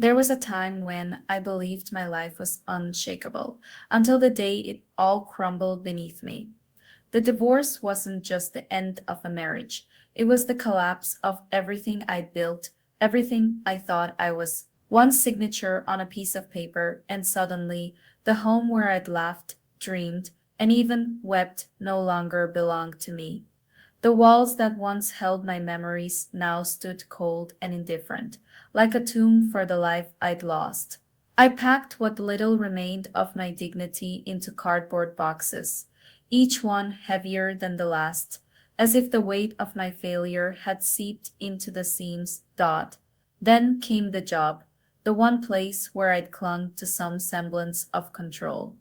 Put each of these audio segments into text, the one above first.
There was a time when I believed my life was unshakable, until the day it all crumbled beneath me. The divorce wasn't just the end of a marriage, it was the collapse of everything I'd built, everything I thought I was. One signature on a piece of paper, and suddenly the home where I'd laughed, dreamed, and even wept no longer belonged to me. The walls that once held my memories now stood cold and indifferent, like a tomb for the life I'd lost. I packed what little remained of my dignity into cardboard boxes, each one heavier than the last, as if the weight of my failure had seeped into the seams. Then came the job, the one place where I'd clung to some semblance of control.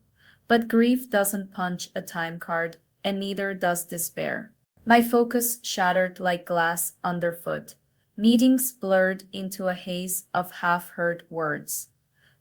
But grief doesn't punch a time card, and neither does despair. My focus shattered like glass underfoot. Meetings blurred into a haze of half-heard words.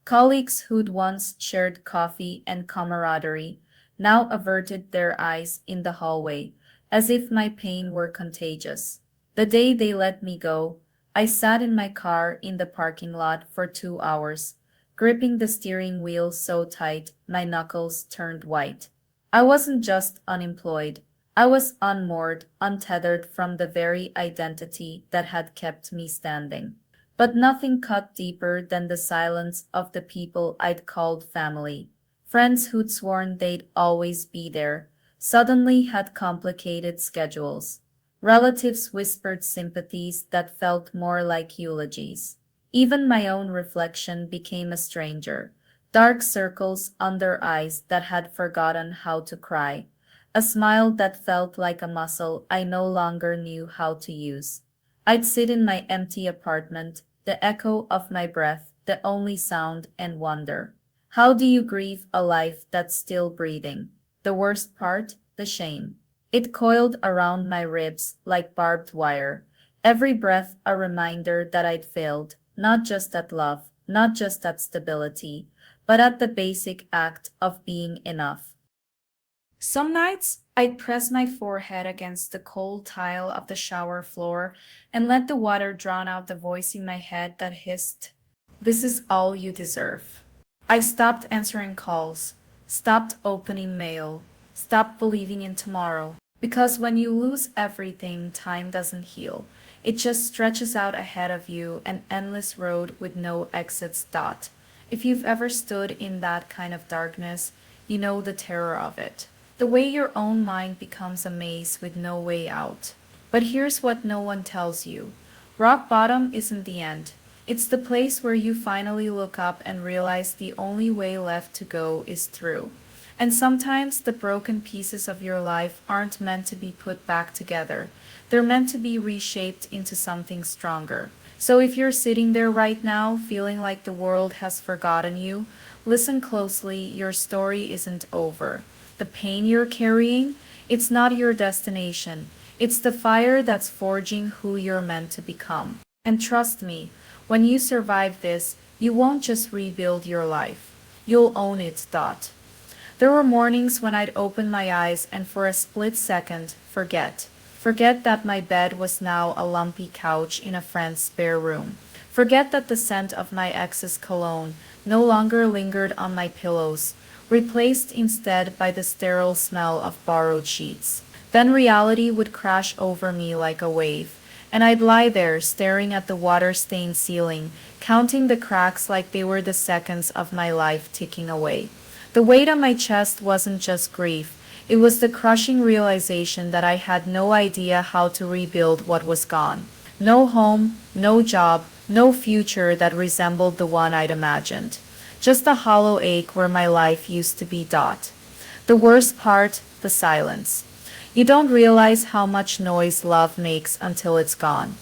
Colleagues who'd once shared coffee and camaraderie now averted their eyes in the hallway, as if my pain were contagious. The day they let me go, I sat in my car in the parking lot for 2 hours, gripping the steering wheel so tight my knuckles turned white. I wasn't just unemployed. I was unmoored, untethered from the very identity that had kept me standing. But nothing cut deeper than the silence of the people I'd called family. Friends who'd sworn they'd always be there, suddenly had complicated schedules. Relatives whispered sympathies that felt more like eulogies. Even my own reflection became a stranger. Dark circles under eyes that had forgotten how to cry. A smile that felt like a muscle I no longer knew how to use. I'd sit in my empty apartment, the echo of my breath, the only sound, and wonder. How do you grieve a life that's still breathing? The worst part? The shame. It coiled around my ribs like barbed wire. Every breath a reminder that I'd failed, not just at love, not just at stability, but at the basic act of being enough. Some nights, I'd press my forehead against the cold tile of the shower floor and let the water drown out the voice in my head that hissed, "This is all you deserve." I stopped answering calls, stopped opening mail, stopped believing in tomorrow. Because when you lose everything, time doesn't heal. It just stretches out ahead of you, an endless road with no exits. If you've ever stood in that kind of darkness, you know the terror of it. The way your own mind becomes a maze with no way out. But here's what no one tells you. Rock bottom isn't the end. It's the place where you finally look up and realize the only way left to go is through. And sometimes the broken pieces of your life aren't meant to be put back together. They're meant to be reshaped into something stronger. So if you're sitting there right now feeling like the world has forgotten you, listen closely, your story isn't over. The pain you're carrying, it's not your destination. It's the fire that's forging who you're meant to become. And trust me, when you survive this, you won't just rebuild your life. You'll own it. There were mornings when I'd open my eyes and for a split second, forget that my bed was now a lumpy couch in a friend's spare room. Forget that the scent of my ex's cologne no longer lingered on my pillows, replaced instead by the sterile smell of borrowed sheets. Then reality would crash over me like a wave, and I'd lie there staring at the water-stained ceiling, counting the cracks like they were the seconds of my life ticking away. The weight on my chest wasn't just grief, it was the crushing realization that I had no idea how to rebuild what was gone. No home, no job, no future that resembled the one I'd imagined. Just a hollow ache where my life used to be. The worst part, the silence. You don't realize how much noise love makes until it's gone.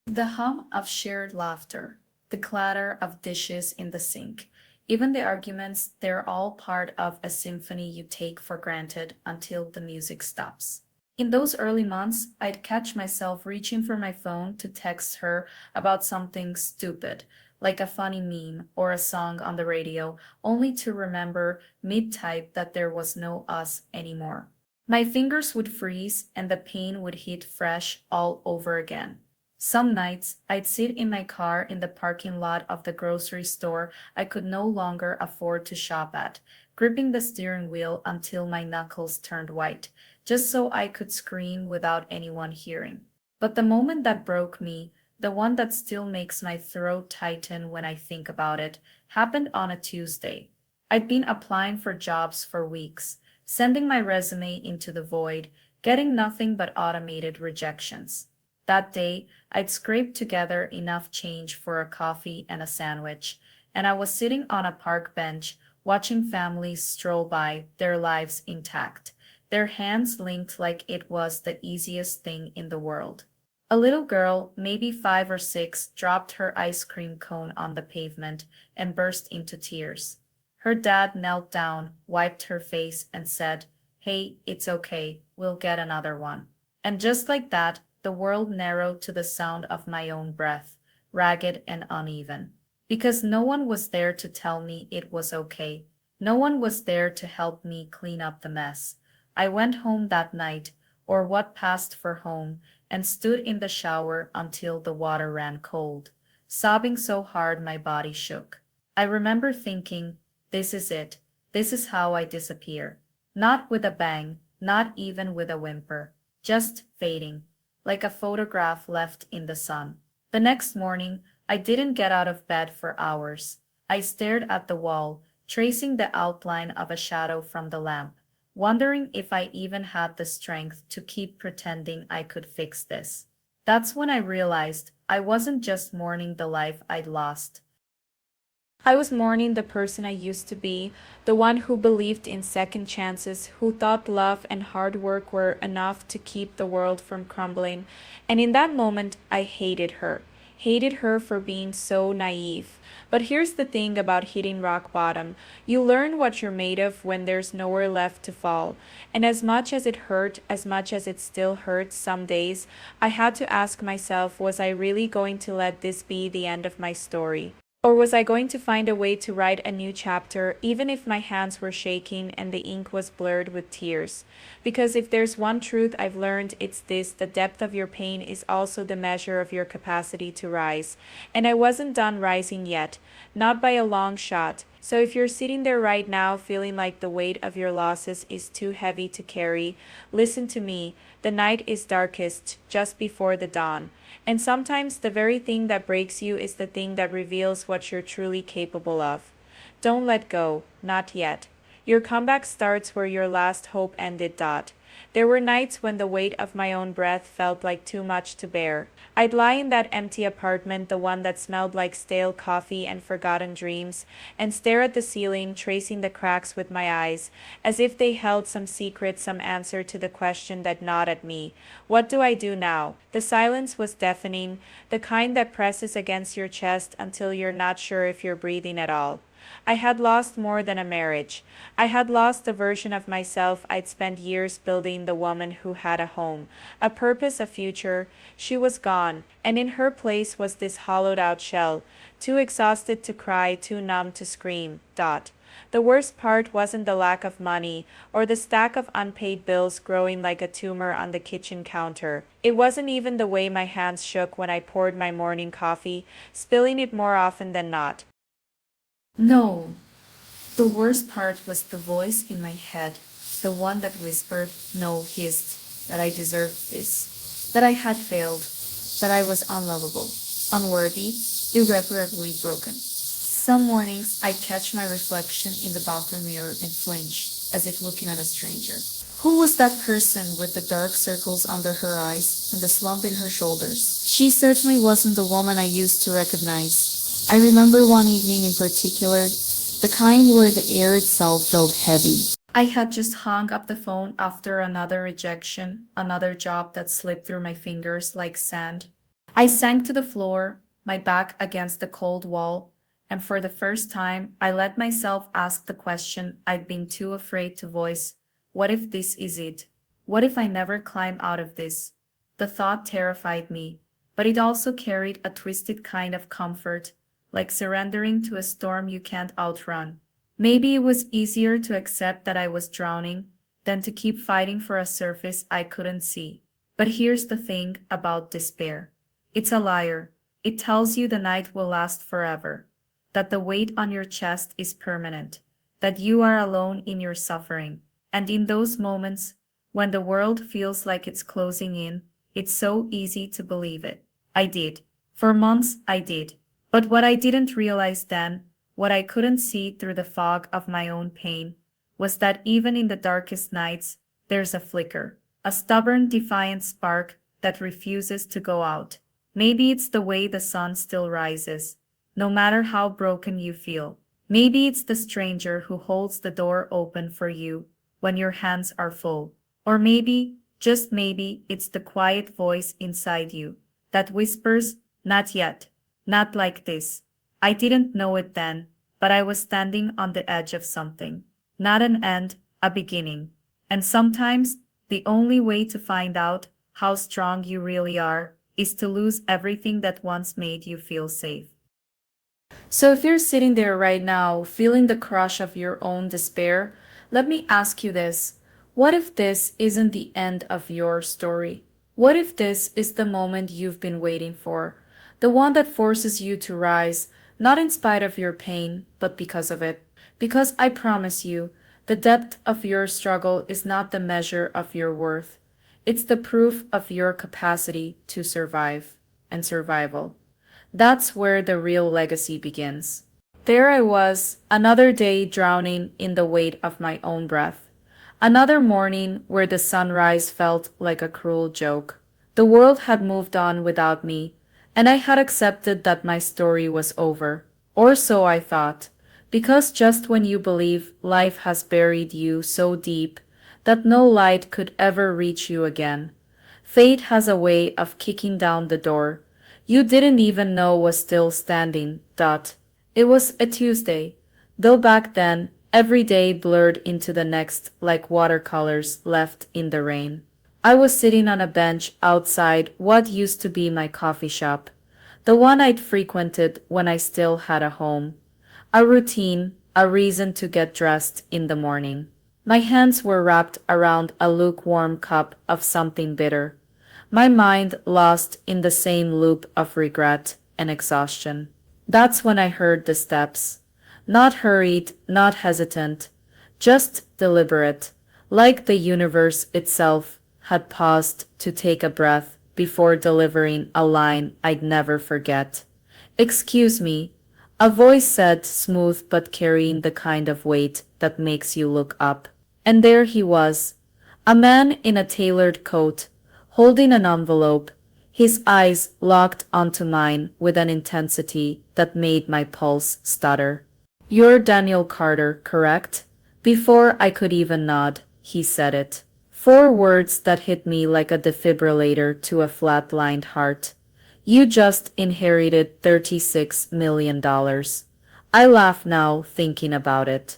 The hum of shared laughter, the clatter of dishes in the sink, even the arguments, they're all part of a symphony you take for granted until the music stops. In those early months, I'd catch myself reaching for my phone to text her about something stupid, like a funny meme or a song on the radio, only to remember mid-type that there was no us anymore. My fingers would freeze and the pain would hit fresh all over again. Some nights, I'd sit in my car in the parking lot of the grocery store I could no longer afford to shop at, gripping the steering wheel until my knuckles turned white, just so I could scream without anyone hearing. But the moment that broke me, the one that still makes my throat tighten when I think about it, happened on a Tuesday. I'd been applying for jobs for weeks, sending my resume into the void, getting nothing but automated rejections. That day, I'd scraped together enough change for a coffee and a sandwich, and I was sitting on a park bench watching families stroll by, their lives intact, their hands linked like it was the easiest thing in the world. A little girl, maybe 5 or 6, dropped her ice cream cone on the pavement and burst into tears. Her dad knelt down, wiped her face, and said, "Hey, it's okay, we'll get another one." And just like that, the world narrowed to the sound of my own breath, ragged and uneven. Because no one was there to tell me it was okay. No one was there to help me clean up the mess. I went home that night, or what passed for home, and stood in the shower until the water ran cold, sobbing so hard my body shook. I remember thinking, this is it. This is how I disappear. Not with a bang, not even with a whimper, just fading, like a photograph left in the sun. The next morning, I didn't get out of bed for hours. I stared at the wall, tracing the outline of a shadow from the lamp, wondering if I even had the strength to keep pretending I could fix this. That's when I realized I wasn't just mourning the life I'd lost. I was mourning the person I used to be, the one who believed in second chances, who thought love and hard work were enough to keep the world from crumbling. And in that moment, I hated her. Hated her for being so naive. But here's the thing about hitting rock bottom. You learn what you're made of when there's nowhere left to fall. And as much as it hurt, as much as it still hurts some days, I had to ask myself, was I really going to let this be the end of my story? Or was I going to find a way to write a new chapter, even if my hands were shaking and the ink was blurred with tears? Because if there's one truth I've learned, it's this: the depth of your pain is also the measure of your capacity to rise. And I wasn't done rising yet, not by a long shot. So if you're sitting there right now feeling like the weight of your losses is too heavy to carry, listen to me. The night is darkest just before the dawn. And sometimes the very thing that breaks you is the thing that reveals what you're truly capable of. Don't let go, not yet. Your comeback starts where your last hope ended. There were nights when the weight of my own breath felt like too much to bear. I'd lie in that empty apartment, the one that smelled like stale coffee and forgotten dreams, and stare at the ceiling, tracing the cracks with my eyes, as if they held some secret, some answer to the question that gnawed at me. What do I do now? The silence was deafening, the kind that presses against your chest until you're not sure if you're breathing at all. I had lost more than a marriage. I had lost the version of myself I'd spent years building, the woman who had a home, a purpose, a future. She was gone, and in her place was this hollowed out shell, too exhausted to cry, too numb to scream. The worst part wasn't the lack of money or the stack of unpaid bills growing like a tumor on the kitchen counter. It wasn't even the way my hands shook when I poured my morning coffee, spilling it more often than not. No, the worst part was the voice in my head, the one that whispered, no, hissed, that I deserved this, that I had failed, that I was unlovable, unworthy, irreparably broken. Some mornings I'd catch my reflection in the bathroom mirror and flinch, as if looking at a stranger. Who was that person with the dark circles under her eyes and the slump in her shoulders? She certainly wasn't the woman I used to recognize. I remember one evening in particular, the kind where the air itself felt heavy. I had just hung up the phone after another rejection, another job that slipped through my fingers like sand. I sank to the floor, my back against the cold wall, and for the first time, I let myself ask the question I'd been too afraid to voice: what if this is it? What if I never climb out of this? The thought terrified me, but it also carried a twisted kind of comfort, like surrendering to a storm you can't outrun. Maybe it was easier to accept that I was drowning than to keep fighting for a surface I couldn't see. But here's the thing about despair. It's a liar. It tells you the night will last forever, that the weight on your chest is permanent, that you are alone in your suffering. And in those moments, when the world feels like it's closing in, it's so easy to believe it. I did. For months, I did. But what I didn't realize then, what I couldn't see through the fog of my own pain, was that even in the darkest nights, there's a flicker, a stubborn, defiant spark that refuses to go out. Maybe it's the way the sun still rises, no matter how broken you feel. Maybe it's the stranger who holds the door open for you when your hands are full. Or maybe, just maybe, it's the quiet voice inside you that whispers, not yet, not like this. I didn't know it then, but I was standing on the edge of something. Not an end, a beginning. And sometimes, the only way to find out how strong you really are is to lose everything that once made you feel safe. So if you're sitting there right now, feeling the crush of your own despair, let me ask you this. What if this isn't the end of your story? What if this is the moment you've been waiting for? The one that forces you to rise, not in spite of your pain, but because of it. Because I promise you, the depth of your struggle is not the measure of your worth. It's the proof of your capacity to survive and survival. That's where the real legacy begins. There I was, another day drowning in the weight of my own breath. Another morning where the sunrise felt like a cruel joke. The world had moved on without me, and I had accepted that my story was over. Or so I thought, because just when you believe life has buried you so deep that no light could ever reach you again, fate has a way of kicking down the door you didn't even know was still standing. It was a Tuesday, though back then every day blurred into the next like watercolors left in the rain. I was sitting on a bench outside what used to be my coffee shop, the one I'd frequented when I still had a home. A routine, a reason to get dressed in the morning. My hands were wrapped around a lukewarm cup of something bitter, my mind lost in the same loop of regret and exhaustion. That's when I heard the steps. Not hurried, not hesitant, just deliberate, like the universe itself had paused to take a breath before delivering a line I'd never forget. Excuse me, a voice said, smooth but carrying the kind of weight that makes you look up. And there he was, a man in a tailored coat, holding an envelope, his eyes locked onto mine with an intensity that made my pulse stutter. You're Daniel Carter, correct? Before I could even nod, he said it. 4 words that hit me like a defibrillator to a flatlined heart. You just inherited $36 million. I laugh now thinking about it.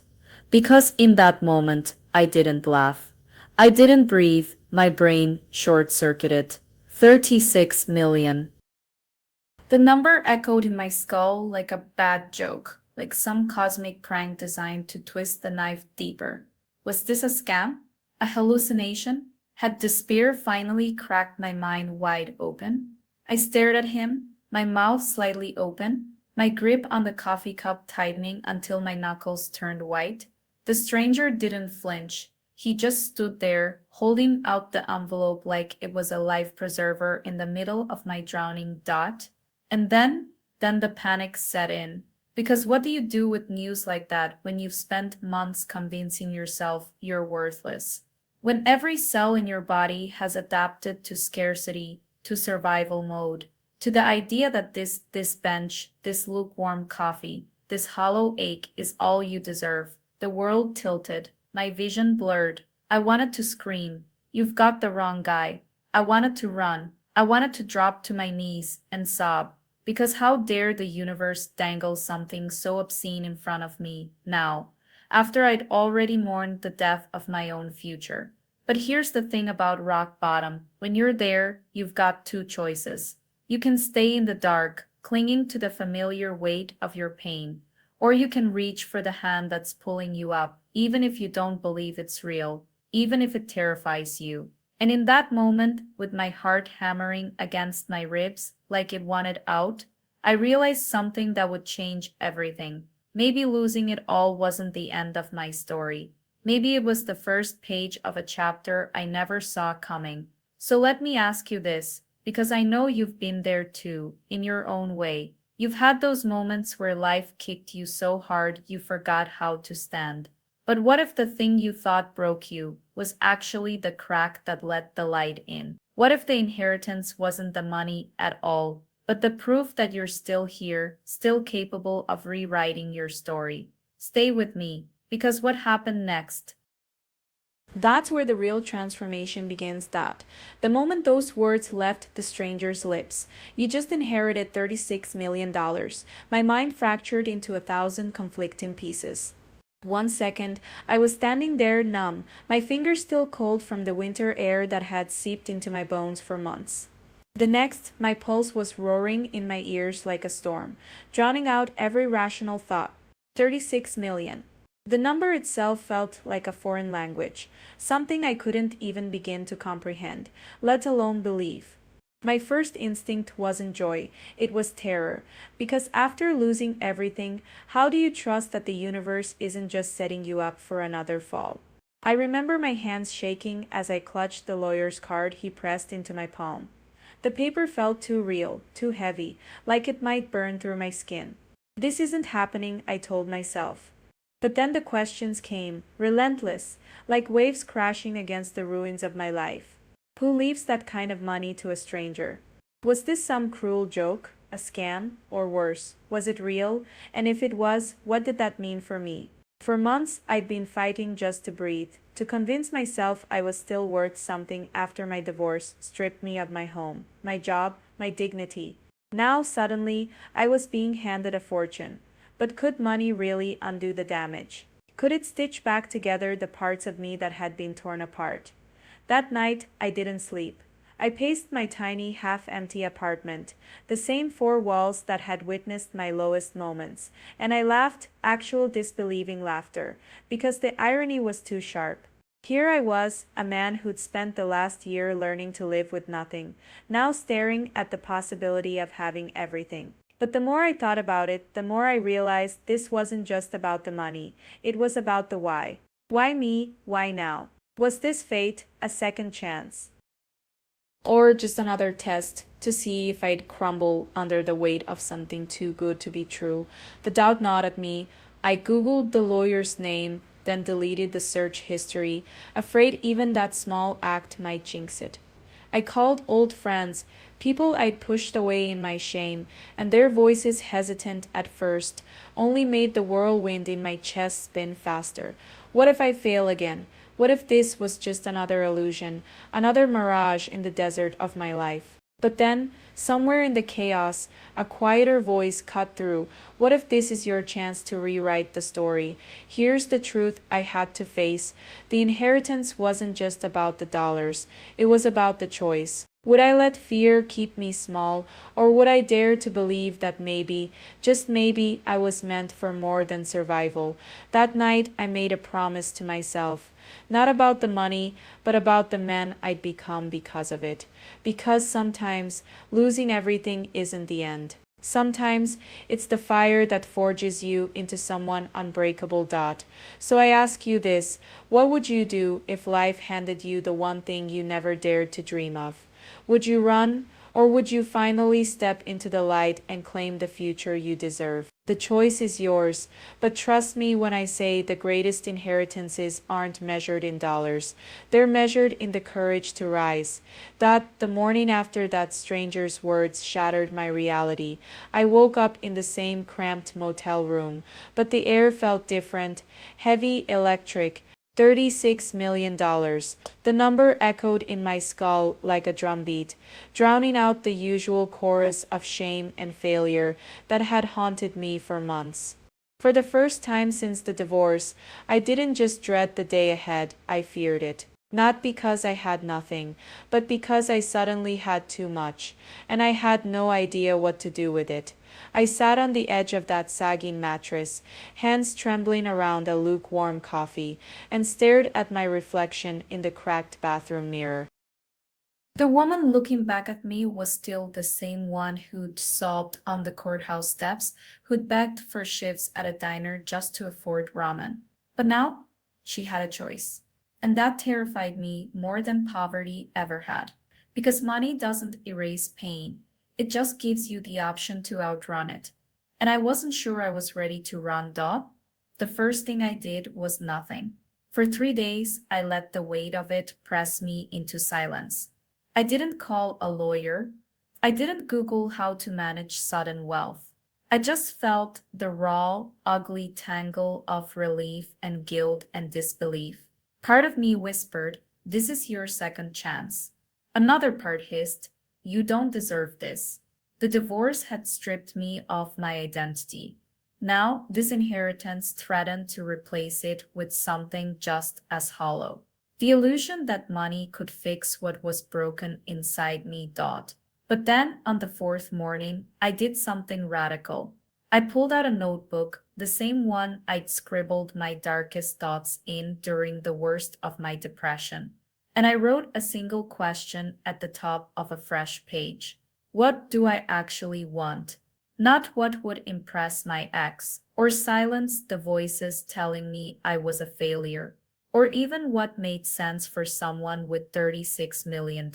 Because in that moment, I didn't laugh. I didn't breathe, my brain short-circuited. 36 million. The number echoed in my skull like a bad joke, like some cosmic prank designed to twist the knife deeper. Was this a scam? A hallucination? Had despair finally cracked my mind wide open? I stared at him, my mouth slightly open, my grip on the coffee cup tightening until my knuckles turned white. The stranger didn't flinch. He just stood there, holding out the envelope like it was a life preserver in the middle of my drowning. And then the panic set in. Because what do you do with news like that when you've spent months convincing yourself you're worthless? When every cell in your body has adapted to scarcity, to survival mode, to the idea that this bench, this lukewarm coffee, this hollow ache is all you deserve. The world tilted, my vision blurred. I wanted to scream, "You've got the wrong guy." I wanted to run. I wanted to drop to my knees and sob. Because how dare the universe dangle something so obscene in front of me now, after I'd already mourned the death of my own future. But here's the thing about rock bottom. When you're there, you've got two choices. You can stay in the dark, clinging to the familiar weight of your pain, or you can reach for the hand that's pulling you up, even if you don't believe it's real, even if it terrifies you. And in that moment, with my heart hammering against my ribs like it wanted out, I realized something that would change everything. Maybe losing it all wasn't the end of my story. Maybe it was the first page of a chapter I never saw coming. So let me ask you this, because I know you've been there too, in your own way. You've had those moments where life kicked you so hard you forgot how to stand. But what if the thing you thought broke you was actually the crack that let the light in? What if the inheritance wasn't the money at all, but the proof that you're still here, still capable of rewriting your story? Stay with me, because what happened next? That's where the real transformation begins. That the moment those words left the stranger's lips, you just inherited $36 million. My mind fractured into 1,000 conflicting pieces. 1 second, I was standing there numb, my fingers still cold from the winter air that had seeped into my bones for months. The next, my pulse was roaring in my ears like a storm, drowning out every rational thought. 36 million. The number itself felt like a foreign language, something I couldn't even begin to comprehend, let alone believe. My first instinct wasn't joy, it was terror, because after losing everything, how do you trust that the universe isn't just setting you up for another fall? I remember my hands shaking as I clutched the lawyer's card he pressed into my palm. The paper felt too real, too heavy, like it might burn through my skin. This isn't happening, I told myself. But then the questions came, relentless, like waves crashing against the ruins of my life. Who leaves that kind of money to a stranger? Was this some cruel joke, a scam, or worse, was it real? And if it was, what did that mean for me? For months, I'd been fighting just to breathe, to convince myself I was still worth something after my divorce stripped me of my home, my job, my dignity. Now, suddenly, I was being handed a fortune. But could money really undo the damage? Could it stitch back together the parts of me that had been torn apart? That night, I didn't sleep. I paced my tiny, half-empty apartment, the same four walls that had witnessed my lowest moments, and I laughed, actual disbelieving laughter, because the irony was too sharp. Here I was, a man who'd spent the last year learning to live with nothing, now staring at the possibility of having everything. But the more I thought about it, the more I realized this wasn't just about the money, it was about the why. Why me? Why now? Was this fate, a second chance? Or just another test to see if I'd crumble under the weight of something too good to be true? The doubt gnawed at me. I googled the lawyer's name, then deleted the search history, afraid even that small act might jinx it. I called old friends, people I'd pushed away in my shame, and their voices, hesitant at first, only made the whirlwind in my chest spin faster. What if I fail again? What if this was just another illusion, another mirage in the desert of my life? But then, somewhere in the chaos, a quieter voice cut through. What if this is your chance to rewrite the story? Here's the truth I had to face. The inheritance wasn't just about the dollars, it was about the choice. Would I let fear keep me small, or would I dare to believe that maybe, just maybe, I was meant for more than survival? That night, I made a promise to myself. Not about the money, but about the man I'd become because of it. Because sometimes losing everything isn't the end. Sometimes it's the fire that forges you into someone unbreakable. So I ask you this, what would you do if life handed you the one thing you never dared to dream of? Would you run, or would you finally step into the light and claim the future you deserve? The choice is yours, but trust me when I say the greatest inheritances aren't measured in dollars. They're measured in the courage to rise. That the morning after that stranger's words shattered my reality, I woke up in the same cramped motel room, but the air felt different, heavy, electric. $36 million. The number echoed in my skull like a drumbeat, drowning out the usual chorus of shame and failure that had haunted me for months. For the first time since the divorce, I didn't just dread the day ahead, I feared it. Not because I had nothing, but because I suddenly had too much, and I had no idea what to do with it. I sat on the edge of that sagging mattress, hands trembling around a lukewarm coffee, and stared at my reflection in the cracked bathroom mirror. The woman looking back at me was still the same one who'd sobbed on the courthouse steps, who'd begged for shifts at a diner just to afford ramen. But now she had a choice. And that terrified me more than poverty ever had. Because money doesn't erase pain, it just gives you the option to outrun it. And I wasn't sure I was ready to run, Dot. The first thing I did was nothing. For 3 days, I let the weight of it press me into silence. I didn't call a lawyer. I didn't Google how to manage sudden wealth. I just felt the raw, ugly tangle of relief and guilt and disbelief. Part of me whispered, "This is your second chance." Another part hissed, "You don't deserve this." The divorce had stripped me of my identity. Now, this inheritance threatened to replace it with something just as hollow. The illusion that money could fix what was broken inside me died. But then, on the fourth morning, I did something radical. I pulled out a notebook, the same one I'd scribbled my darkest thoughts in during the worst of my depression, and I wrote a single question at the top of a fresh page. What do I actually want? Not what would impress my ex, or silence the voices telling me I was a failure, or even what made sense for someone with $36 million.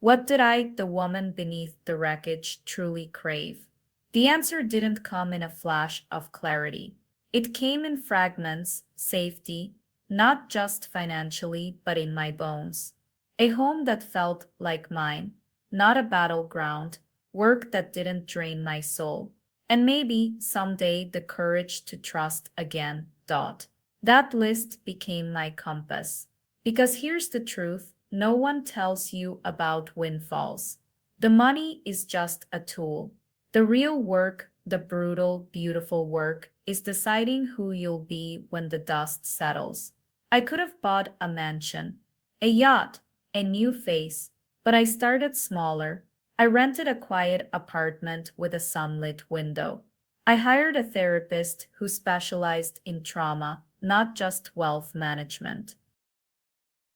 What did I, the woman beneath the wreckage, truly crave? The answer didn't come in a flash of clarity. It came in fragments, safety, not just financially, but in my bones. A home that felt like mine, not a battleground, work that didn't drain my soul, and maybe someday the courage to trust again. Dot. That list became my compass. Because here's the truth, no one tells you about windfalls. The money is just a tool. The real work, the brutal, beautiful work, is deciding who you'll be when the dust settles. I could have bought a mansion, a yacht, a new face, but I started smaller. I rented a quiet apartment with a sunlit window. I hired a therapist who specialized in trauma, not just wealth management.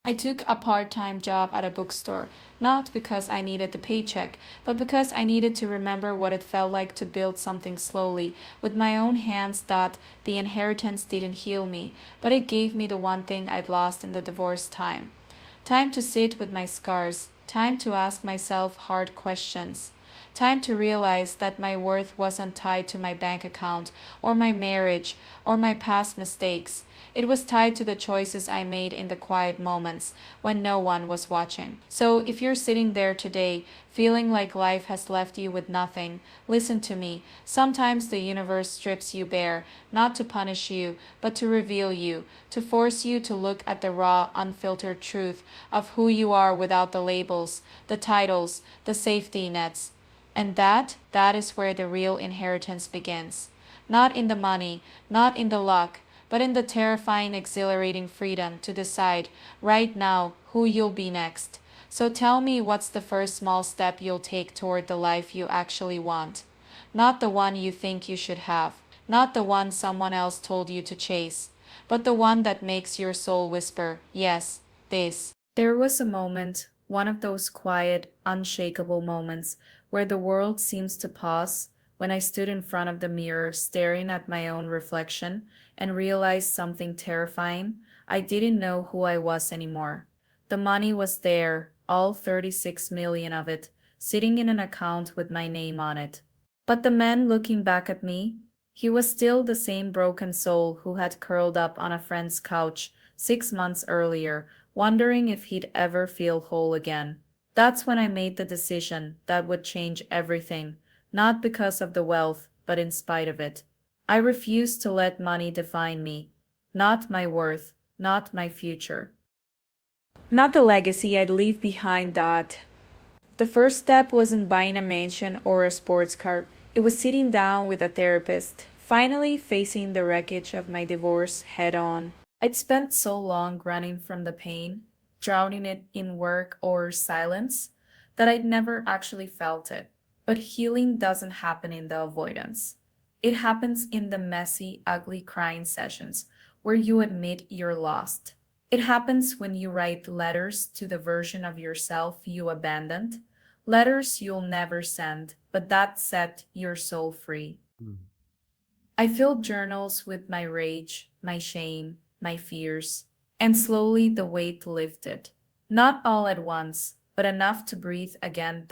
I took a part time job at a bookstore, not because I needed the paycheck, but because I needed to remember what it felt like to build something slowly, with my own hands. That the inheritance didn't heal me, but it gave me the one thing I'd lost in the divorce: time. Time to sit with my scars, time to ask myself hard questions. Time to realize that my worth wasn't tied to my bank account, or my marriage, or my past mistakes. It was tied to the choices I made in the quiet moments when no one was watching. So if you're sitting there today, feeling like life has left you with nothing, listen to me. Sometimes the universe strips you bare, not to punish you, but to reveal you, to force you to look at the raw, unfiltered truth of who you are without the labels, the titles, the safety nets. And that is where the real inheritance begins. Not in the money, not in the luck, but in the terrifying, exhilarating freedom to decide right now who you'll be next. So tell me, what's the first small step you'll take toward the life you actually want? Not the one you think you should have, not the one someone else told you to chase, but the one that makes your soul whisper, yes, this. There was a moment, one of those quiet, unshakable moments where the world seems to pause, when I stood in front of the mirror staring at my own reflection and realized something terrifying. I didn't know who I was anymore. The money was there, all 36 million of it, sitting in an account with my name on it. But the man looking back at me, he was still the same broken soul who had curled up on a friend's couch 6 months earlier, wondering if he'd ever feel whole again. That's when I made the decision that would change everything, not because of the wealth, but in spite of it. I refused to let money define me, not my worth, not my future. Not the legacy I'd leave behind. That the first step wasn't buying a mansion or a sports car. It was sitting down with a therapist, finally facing the wreckage of my divorce head on. I'd spent so long running from the pain, drowning it in work or silence, that I'd never actually felt it. But healing doesn't happen in the avoidance. It happens in the messy, ugly crying sessions where you admit you're lost. It happens when you write letters to the version of yourself you abandoned, letters you'll never send, but that set your soul free. Mm. I filled journals with my rage, my shame, my fears, and slowly the weight lifted. Not all at once, but enough to breathe again.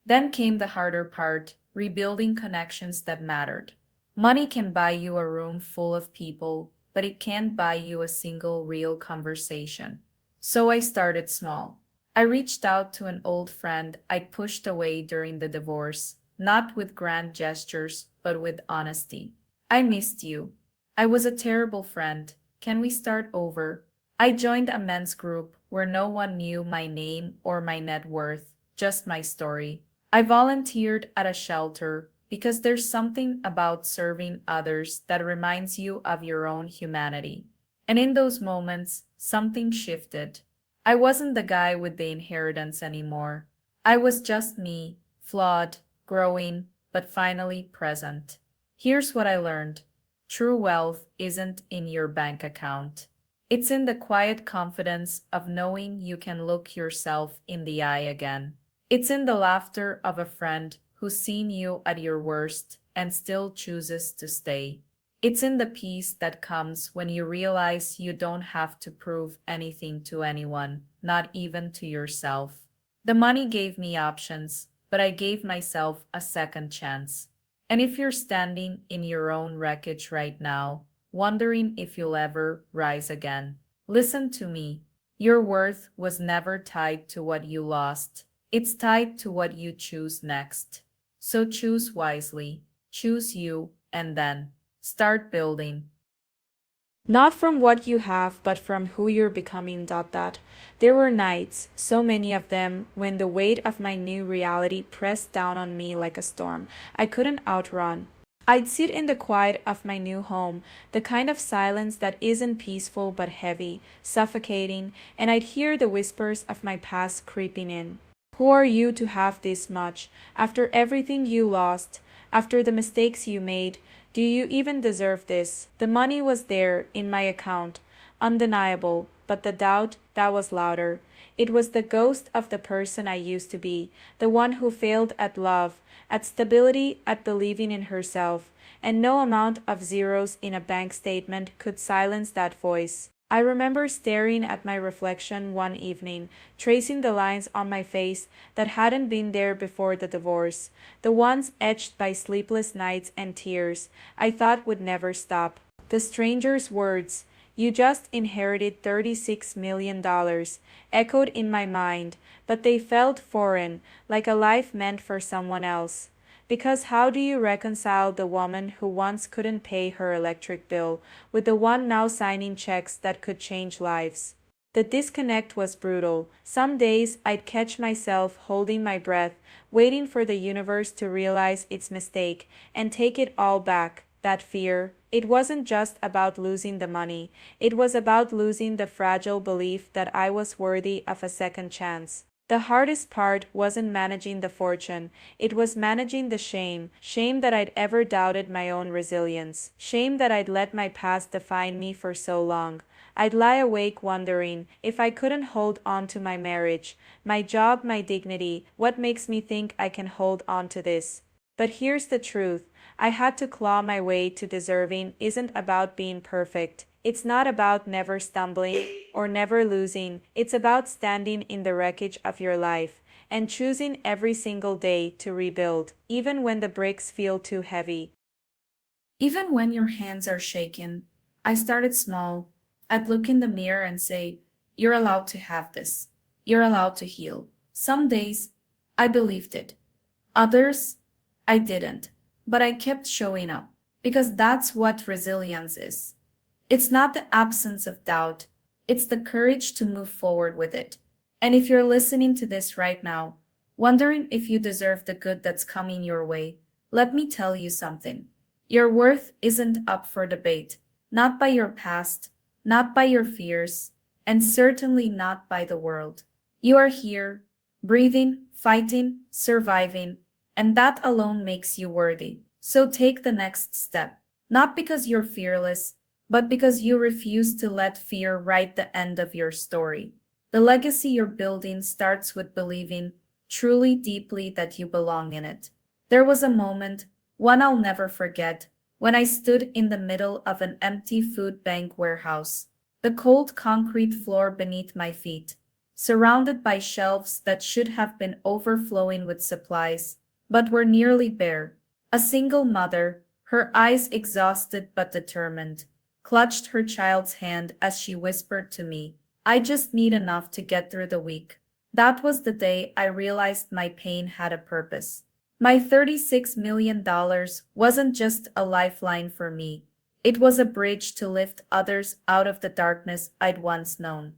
Then came the harder part, rebuilding connections that mattered. Money can buy you a room full of people, but it can't buy you a single real conversation. So I started small. I reached out to an old friend I'd pushed away during the divorce, not with grand gestures, but with honesty. I missed you. I was a terrible friend. Can we start over? I joined a men's group where no one knew my name or my net worth, just my story. I volunteered at a shelter because there's something about serving others that reminds you of your own humanity. And in those moments, something shifted. I wasn't the guy with the inheritance anymore. I was just me, flawed, growing, but finally present. Here's what I learned. True wealth isn't in your bank account. It's in the quiet confidence of knowing you can look yourself in the eye again. It's in the laughter of a friend who's seen you at your worst and still chooses to stay. It's in the peace that comes when you realize you don't have to prove anything to anyone, not even to yourself. The money gave me options, but I gave myself a second chance. And if you're standing in your own wreckage right now, wondering if you'll ever rise again, listen to me. Your worth was never tied to what you lost. It's tied to what you choose next. So choose wisely, choose you, and then start building. Not from what you have, but from who you're becoming. There were nights, so many of them, when the weight of my new reality pressed down on me like a storm I couldn't outrun. I'd sit in the quiet of my new home, the kind of silence that isn't peaceful but heavy, suffocating, and I'd hear the whispers of my past creeping in. Who are you to have this much? After everything you lost, after the mistakes you made, do you even deserve this? The money was there, in my account, undeniable, but the doubt, that was louder. It was the ghost of the person I used to be, the one who failed at love, at stability, at believing in herself, and no amount of zeros in a bank statement could silence that voice. I remember staring at my reflection one evening, tracing the lines on my face that hadn't been there before the divorce, the ones etched by sleepless nights and tears I thought would never stop. The stranger's words, "You just inherited $36 million," echoed in my mind, but they felt foreign, like a life meant for someone else. Because how do you reconcile the woman who once couldn't pay her electric bill with the one now signing checks that could change lives? The disconnect was brutal. Some days I'd catch myself holding my breath, waiting for the universe to realize its mistake and take it all back. That fear, it wasn't just about losing the money, it was about losing the fragile belief that I was worthy of a second chance. The hardest part wasn't managing the fortune, it was managing the shame that I'd ever doubted my own resilience, shame that I'd let my past define me for so long. I'd lie awake wondering if I couldn't hold on to my marriage, my job, my dignity, what makes me think I can hold on to this? But here's the truth, I had to claw my way to deserving isn't about being perfect. It's not about never stumbling or never losing. It's about standing in the wreckage of your life and choosing every single day to rebuild, even when the bricks feel too heavy. Even when your hands are shaken, I started small. I'd look in the mirror and say, "You're allowed to have this. You're allowed to heal." Some days, I believed it. Others, I didn't. But I kept showing up because that's what resilience is. It's not the absence of doubt, it's the courage to move forward with it. And if you're listening to this right now, wondering if you deserve the good that's coming your way, let me tell you something. Your worth isn't up for debate, not by your past, not by your fears, and certainly not by the world. You are here, breathing, fighting, surviving, and that alone makes you worthy. So take the next step, not because you're fearless, but because you refuse to let fear write the end of your story. The legacy you're building starts with believing truly deeply that you belong in it. There was a moment, one I'll never forget, when I stood in the middle of an empty food bank warehouse, the cold concrete floor beneath my feet, surrounded by shelves that should have been overflowing with supplies, but were nearly bare. A single mother, her eyes exhausted but determined, clutched her child's hand as she whispered to me, I just need enough to get through the week. That was the day I realized my pain had a purpose. My $36 million wasn't just a lifeline for me. It was a bridge to lift others out of the darkness I'd once known.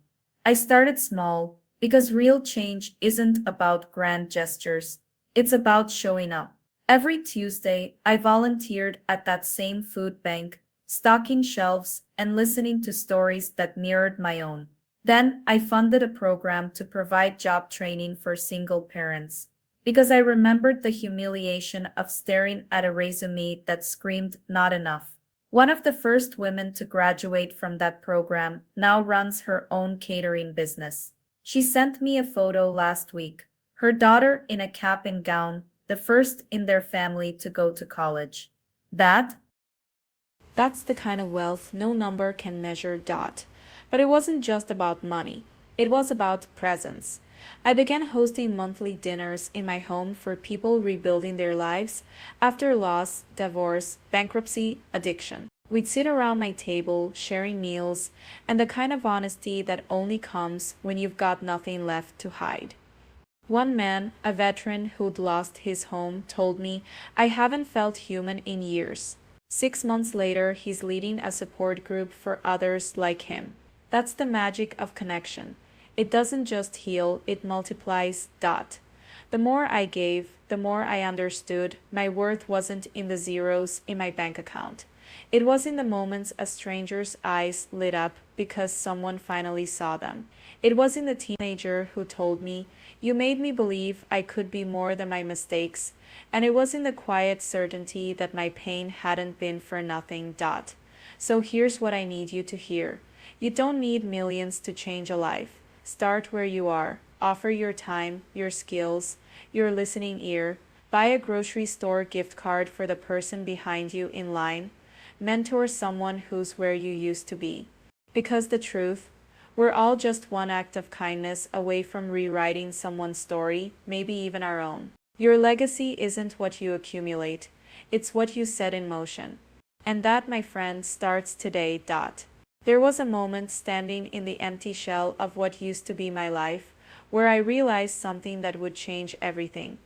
I started small because real change isn't about grand gestures. It's about showing up. Every Tuesday, I volunteered at that same food bank, stocking shelves and listening to stories that mirrored my own. Then I funded a program to provide job training for single parents because I remembered the humiliation of staring at a resume that screamed not enough. One of the first women to graduate from that program now runs her own catering business. She sent me a photo last week, her daughter in a cap and gown, the first in their family to go to college. That, That's the kind of wealth no number can measure. Dot. But it wasn't just about money. It was about presence. I began hosting monthly dinners in my home for people rebuilding their lives after loss, divorce, bankruptcy, addiction. We'd sit around my table, sharing meals, and the kind of honesty that only comes when you've got nothing left to hide. One man, a veteran who'd lost his home, told me, I haven't felt human in years. 6 months later, he's leading a support group for others like him. That's the magic of connection. It doesn't just heal, it multiplies. Dot. The more I gave, the more I understood my worth wasn't in the zeros in my bank account. It was in the moments a stranger's eyes lit up because someone finally saw them. It was in the teenager who told me, You made me believe I could be more than my mistakes. And it was in the quiet certainty that my pain hadn't been for nothing. Dot. So here's what I need you to hear. You don't need millions to change a life. Start where you are. Offer your time, your skills, your listening ear. Buy a grocery store gift card for the person behind you in line. Mentor someone who's where you used to be. Because the truth, we're all just one act of kindness away from rewriting someone's story, maybe even our own. Your legacy isn't what you accumulate, it's what you set in motion. And that, my friend, starts today. Dot. There was a moment standing in the empty shell of what used to be my life, where I realized something that would change everything.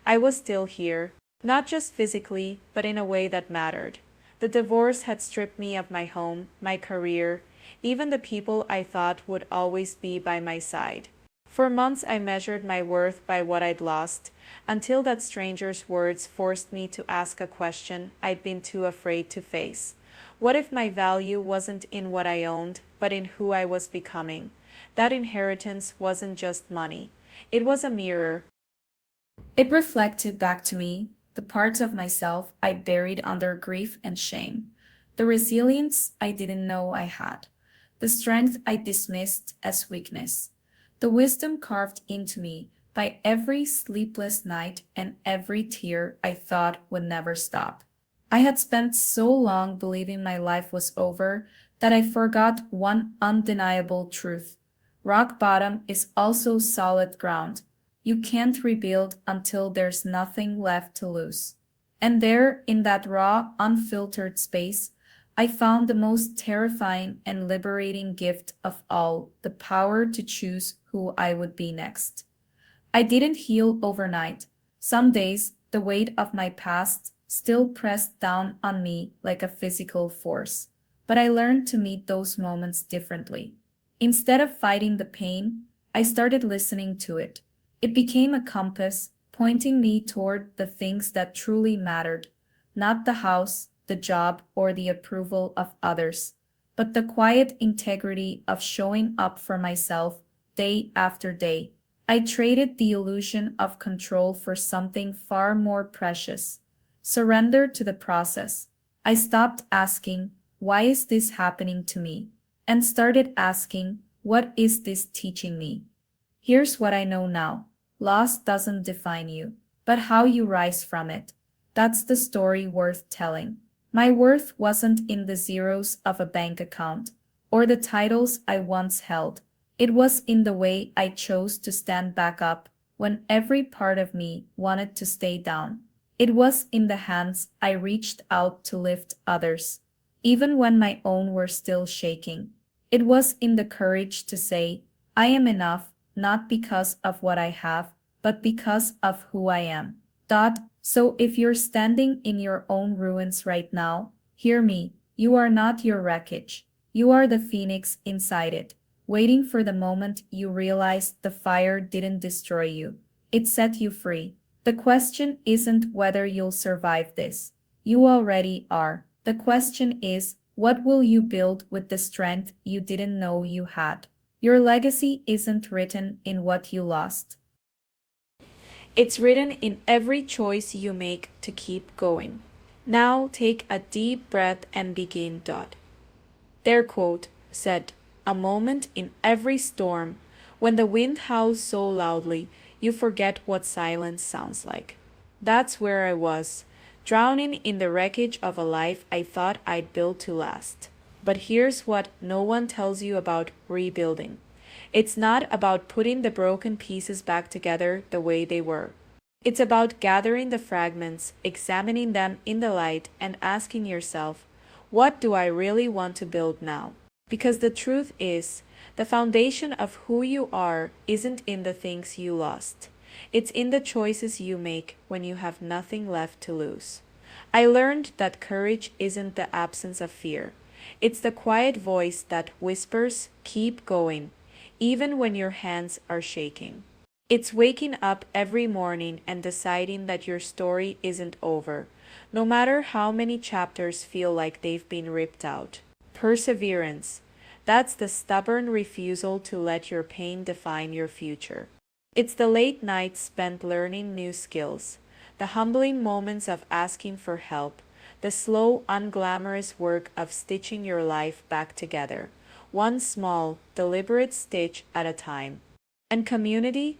I was still here, not just physically, but in a way that mattered. The divorce had stripped me of my home, my career, even the people I thought would always be by my side. For months I measured my worth by what I'd lost, until that stranger's words forced me to ask a question I'd been too afraid to face. What if my value wasn't in what I owned, but in who I was becoming? That inheritance wasn't just money. It was a mirror. it reflected back to me the parts of myself I buried under grief and shame, the resilience I didn't know I had, the strength I dismissed as weakness, the wisdom carved into me by every sleepless night and every tear I thought would never stop. I had spent so long believing my life was over that I forgot one undeniable truth. Rock bottom is also solid ground. You can't rebuild until there's nothing left to lose. And there, in that raw, unfiltered space, I found the most terrifying and liberating gift of all, the power to choose who I would be next. I didn't heal overnight. Some days, the weight of my past still pressed down on me like a physical force. But I learned to meet those moments differently. Instead of fighting the pain, I started listening to it. It became a compass, pointing me toward the things that truly mattered, not the house, the job, or the approval of others, but the quiet integrity of showing up for myself day after day. I traded the illusion of control for something far more precious. Surrender to the process. I stopped asking, why is this happening to me? And started asking, what is this teaching me? Here's what I know now. Loss doesn't define you, but how you rise from it. That's the story worth telling. My worth wasn't in the zeros of a bank account or the titles I once held. It was in the way I chose to stand back up when every part of me wanted to stay down. It was in the hands I reached out to lift others, even when my own were still shaking. It was in the courage to say, I am enough, not because of what I have, but because of who I am. So if you're standing in your own ruins right now, hear me, you are not your wreckage. You are the phoenix inside it, waiting for the moment you realize the fire didn't destroy you. It set you free. The question isn't whether you'll survive this. You already are. The question is, what will you build with the strength you didn't know you had? Your legacy isn't written in what you lost. It's written in every choice you make to keep going. Now take a deep breath and begin. Their quote said, a moment in every storm, when the wind howls so loudly, you forget what silence sounds like. That's where I was, drowning in the wreckage of a life I thought I'd built to last. But here's what no one tells you about rebuilding. It's not about putting the broken pieces back together the way they were. It's about gathering the fragments, examining them in the light, and asking yourself, what do I really want to build now? Because the truth is, the foundation of who you are isn't in the things you lost. It's in the choices you make when you have nothing left to lose. I learned that courage isn't the absence of fear. It's the quiet voice that whispers, keep going, even when your hands are shaking. It's waking up every morning and deciding that your story isn't over, no matter how many chapters feel like they've been ripped out. Perseverance. That's the stubborn refusal to let your pain define your future. It's the late nights spent learning new skills, the humbling moments of asking for help, the slow, unglamorous work of stitching your life back together, one small, deliberate stitch at a time. And community?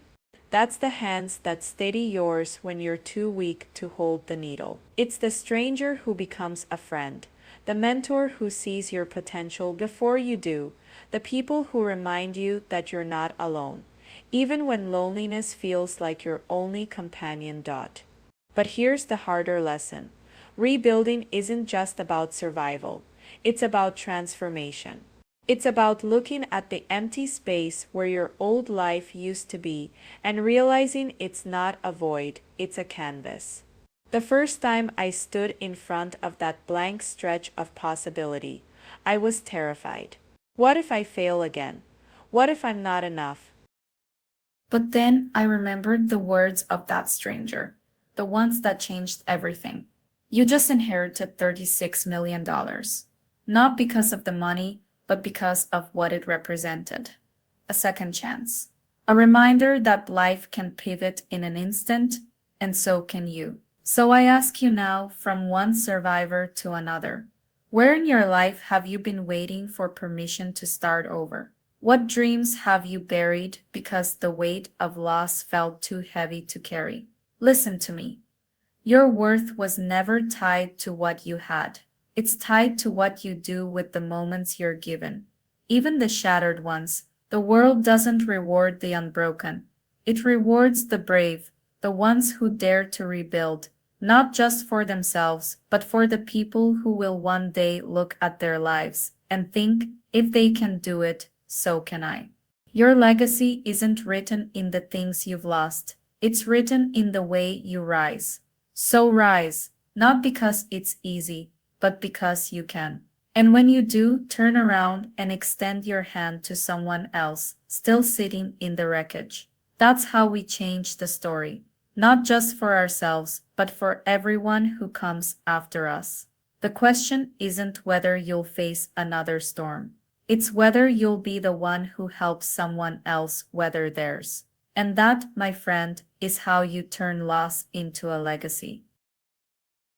That's the hands that steady yours when you're too weak to hold the needle. It's the stranger who becomes a friend, the mentor who sees your potential before you do, the people who remind you that you're not alone, even when loneliness feels like your only companion. But here's the harder lesson. Rebuilding isn't just about survival. It's about transformation. It's about looking at the empty space where your old life used to be and realizing it's not a void, it's a canvas. The first time I stood in front of that blank stretch of possibility, I was terrified. What if I fail again? What if I'm not enough? But then I remembered the words of that stranger, the ones that changed everything. You just inherited $36 million. Not because of the money, but because of what it represented. A second chance. A reminder that life can pivot in an instant, and so can you. So I ask you now, from one survivor to another, where in your life have you been waiting for permission to start over? What dreams have you buried because the weight of loss felt too heavy to carry? Listen to me. Your worth was never tied to what you had. It's tied to what you do with the moments you're given. Even the shattered ones. The world doesn't reward the unbroken. It rewards the brave, the ones who dare to rebuild, not just for themselves, but for the people who will one day look at their lives and think, if they can do it, so can I. Your legacy isn't written in the things you've lost. It's written in the way you rise. So rise, not because it's easy, but because you can. And when you do, turn around and extend your hand to someone else, still sitting in the wreckage. That's how we change the story. Not just for ourselves, but for everyone who comes after us. The question isn't whether you'll face another storm. It's whether you'll be the one who helps someone else weather theirs. And that, my friend, is how you turn loss into a legacy.